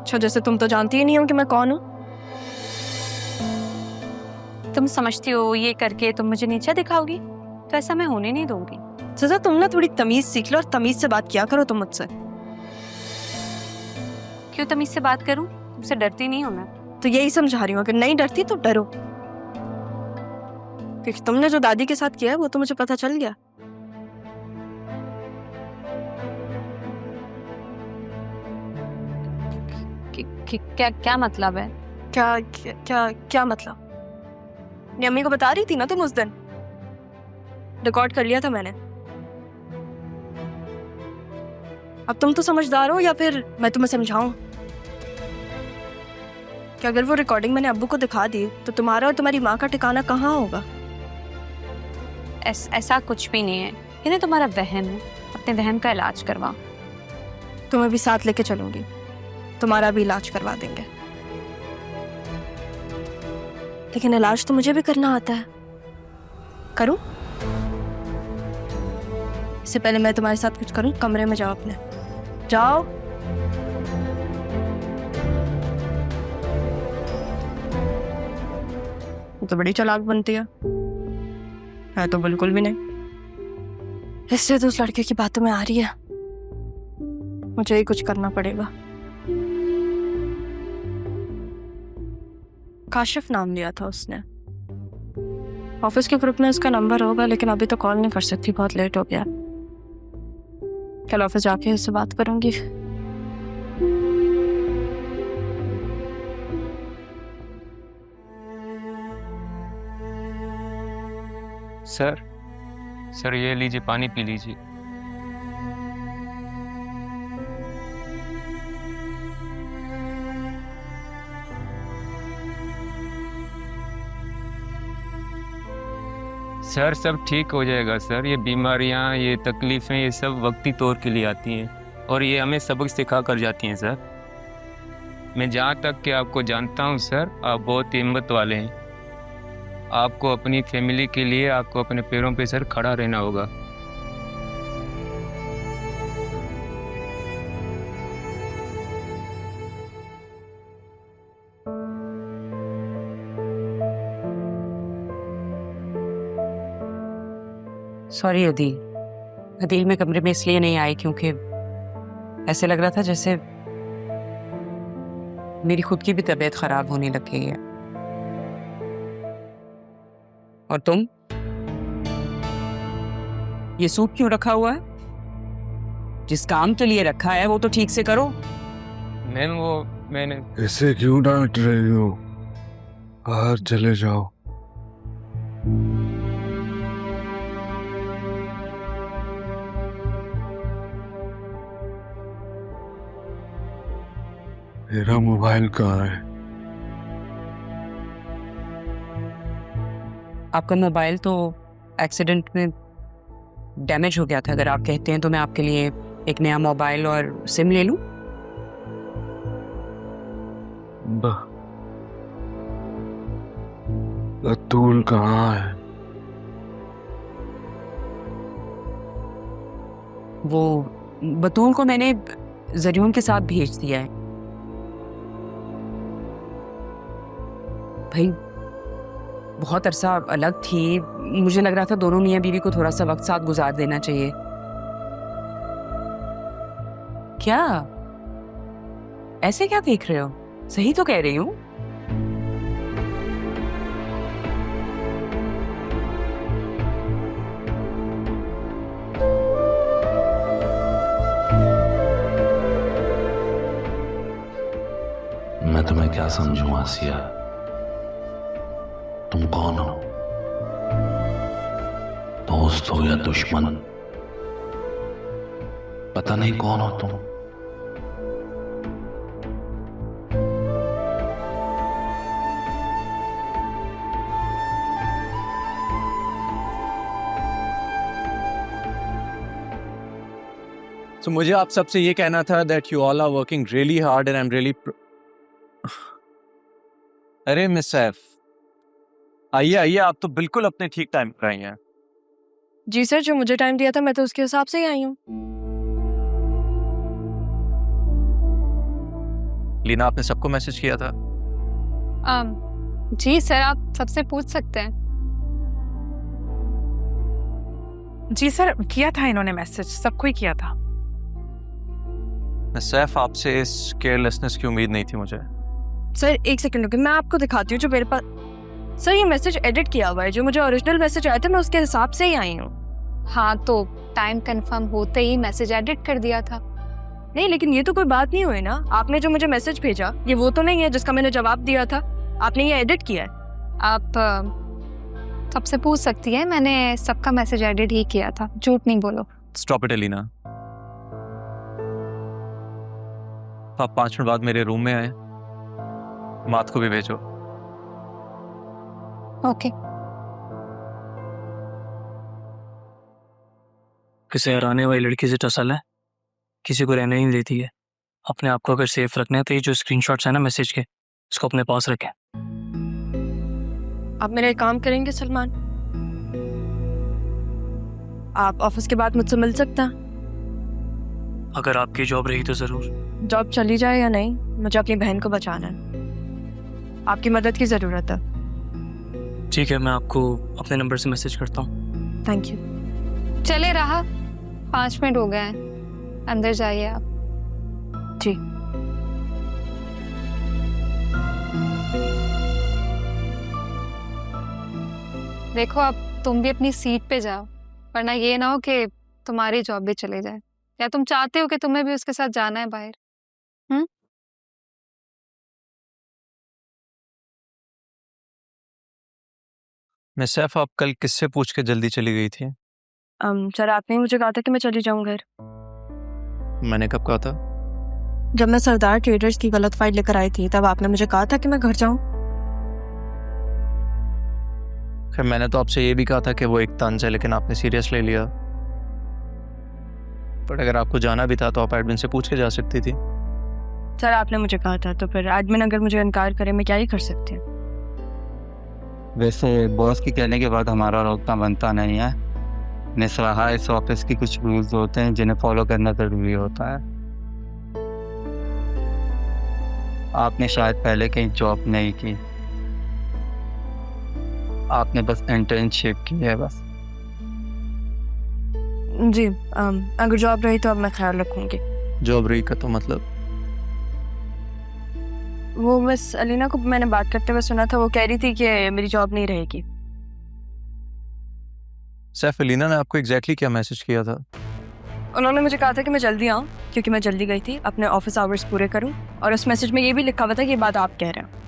अच्छा, जैसे तुम तो जानती ही नहीं हो कि मैं कौन हूँ। तुम समझती हो ये करके तुम मुझे नीचा दिखाओगी, तो ऐसा मैं होने नहीं दूंगी। सजा, तुम ना थोड़ी तमीज सीख लो और तमीज से बात किया करो तुम मुझसे। क्यों तमीज से बात करूं? तुमसे डरती नहीं हूं मैं। तो यही समझा रही हूँ, अगर नहीं डरती तो डरो, क्योंकि तुमने जो दादी के साथ किया है वो तो मुझे पता चल गया। क्या क्या मतलब है? क्या क्या क्या, क्या मतलब? अपनी अम्मी को बता रही थी ना तुम उस दिन, रिकॉर्ड कर लिया था मैंने। अब तुम तो समझदार हो, या फिर मैं तुम्हें समझाऊं कि अगर वो रिकॉर्डिंग मैंने अब्बू को दिखा दी तो तुम्हारा और तुम्हारी माँ का ठिकाना कहाँ होगा? ऐसा कुछ भी नहीं है, ये ना तुम्हारा वहम है। अपने वहम का इलाज करवाओ। तुम्हें भी साथ लेके चलूंगी, तुम्हारा भी इलाज करवा देंगे। लेकिन इलाज तो मुझे भी करना आता है। करूं? इससे पहले मैं तुम्हारे साथ कुछ करूं, कमरे में जाओ अपने, जाओ। तो बड़ी चालाक बनती है तो बिल्कुल भी नहीं। इससे तो उस लड़के की बातों में आ रही है, मुझे ही कुछ करना पड़ेगा। काशिफ नाम लिया था उसने। ऑफिस के ग्रुप में उसका नंबर होगा, लेकिन अभी तो कॉल नहीं कर सकती, बहुत लेट हो गया। कल ऑफिस जाके उससे बात करूंगी। सर ये लीजिए, पानी पी लीजिए। सर सब ठीक हो जाएगा सर। ये बीमारियां, ये तकलीफ़ें, ये सब वक्ती तौर के लिए आती हैं और ये हमें सबक सिखा कर जाती हैं सर। मैं जहाँ तक कि आपको जानता हूँ सर, आप बहुत हिम्मत वाले हैं। आपको अपनी फैमिली के लिए आपको अपने पैरों पे सर खड़ा रहना होगा। सॉरी अदील। अदील मैं कमरे में इसलिए नहीं आई क्योंकि ऐसे लग रहा था जैसे मेरी खुद की भी तबीयत खराब होने लग गई है। और तुम ये सूट क्यों रखा हुआ है? जिस काम के लिए रखा है वो तो ठीक से करो। मैम वो मैंने ऐसे क्यों डांट रही हो? बाहर चले जाओ। मेरा मोबाइल कहाँ है? आपका मोबाइल तो एक्सीडेंट में डैमेज हो गया था। अगर आप कहते हैं तो मैं आपके लिए एक नया मोबाइल और सिम ले लूं। बतूल कहाँ है? वो बतूल को मैंने जरियून के साथ भेज दिया है। भाई बहुत अरसा अलग थी, मुझे लग रहा था दोनों मियाँ बीवी को थोड़ा सा वक्त साथ गुजार देना चाहिए। क्या ऐसे क्या देख रहे हो? सही तो कह रही हूँ। मैं तुम्हें क्या समझूं आसिया? तुम कौन हो? दोस्त हो या दुश्मन? पता नहीं कौन हो तुम। So, मुझे आप सबसे ये कहना था that you all are working really hard and I'm really अरे मिस सैफ, आइए आइए, आप तो बिल्कुल अपने ठीक टाइम पर आई हैं। जी सर, जो मुझे टाइम दिया था मैं तो उसके हिसाब से ही आई हूँ। लीना, आपने सबको मैसेज किया था? जी सर, आप सबसे पूछ सकते हैं। जी सर, किया था इन्होंने मैसेज, सबको ही किया था। सैफ, आपसे इस केयरलेसनेस की उम्मीद नहीं थी मुझे। सर एक सेकंड रुकिए, मैं आपको दिखाती हूँ जो मेरे पास। सर ये मैसेज एडिट किया हुआ है, जो मुझे ओरिजिनल मैसेज आया था मैं उसके हिसाब से ही आई हूँ। हाँ, तो टाइम कंफर्म होते ही मैसेज एडिट कर दिया था। नहीं लेकिन ये तो कोई बात नहीं हुई ना। आपने जो मुझे मैसेज भेजा ये वो तो नहीं है जिसका मैंने जवाब दिया था। आपने ये एडिट किया है। आप सबसे पूछ सकती है, मैंने सबका मैसेज एडिट ही किया था, झूठ नहीं बोलो। Stop it Leena. आप 5 मिनट बाद मेरे रूम में आए, मात को भी भेजो। ओके। किसी हराने वाली लड़की से टसल है, किसी को रहने नहीं देती है। अपने आप को अगर सेफ रखना है तो ये जो स्क्रीनशॉट्स है ना मैसेज के, इसको अपने पास रखें। आप मेरा एक काम करेंगे सलमान? आप ऑफिस के बाद मुझसे मिल सकते हैं? अगर आपकी जॉब रही तो ज़रूर। जॉब चली जाए या नहीं, मुझे अपनी बहन को बचाना है। आपकी मदद की ज़रूरत है। ठीक है, मैं आपको अपने नंबर से मैसेज करता हूँ। Thank you. चले रहा, 5 मिनट हो गए हैं, अंदर जाइए आप। जी। देखो, अब तुम भी अपनी सीट पे जाओ, वरना ये ना हो कि तुम्हारी जॉब भी चले जाए। या तुम चाहते हो कि तुम्हें भी उसके साथ जाना है बाहर? मैं सैफ, आप कल किससे पूछ के जल्दी चली गई थी? सर आपने मुझे कहा था कि मैं चली जाऊँ घर। मैंने कब कहा था? जब मैं सरदार ट्रेडर्स की गलत फाइल लेकर आई थी तब आपने मुझे कहा था कि मैं घर जाऊँ। खैर, मैंने तो आपसे ये भी कहा था कि वो एक तंज है, लेकिन आपने सीरियस ले लिया। पर अगर आपको जाना भी था तो आप एडमिन से पूछ के जा सकती थी। सर आपने मुझे कहा था, तो फिर एडमिन अगर मुझे इनकार करे मैं क्या ही कर सकती हूँ। वैसे बॉस के कहने के बाद हमारा रोकना बनता नहीं है। ने सलाह, इस ऑफिस की कुछ रूल्स होते हैं जिन्हें फॉलो करना जरूरी होता है। आपने शायद पहले कहीं जॉब नहीं की, आपने बस इंटर्नशिप की है बस। जी अगर जॉब रही तो अब मैं ख्याल रखूंगी। जॉब रही का तो मतलब? वो बस अलीना को मैंने बात करते हुए सुना था, वो कह रही थी कि मेरी जॉब नहीं रहेगी। सैफ, लीना ने आपको एग्जैक्टली क्या मैसेज किया था? उन्होंने मुझे कहा था कि मैं जल्दी आऊँ क्योंकि मैं जल्दी गई थी, अपने ऑफिस आवर्स पूरे करूँ, और उस मैसेज में ये भी लिखा हुआ था कि ये बात आप कह रहे हैं।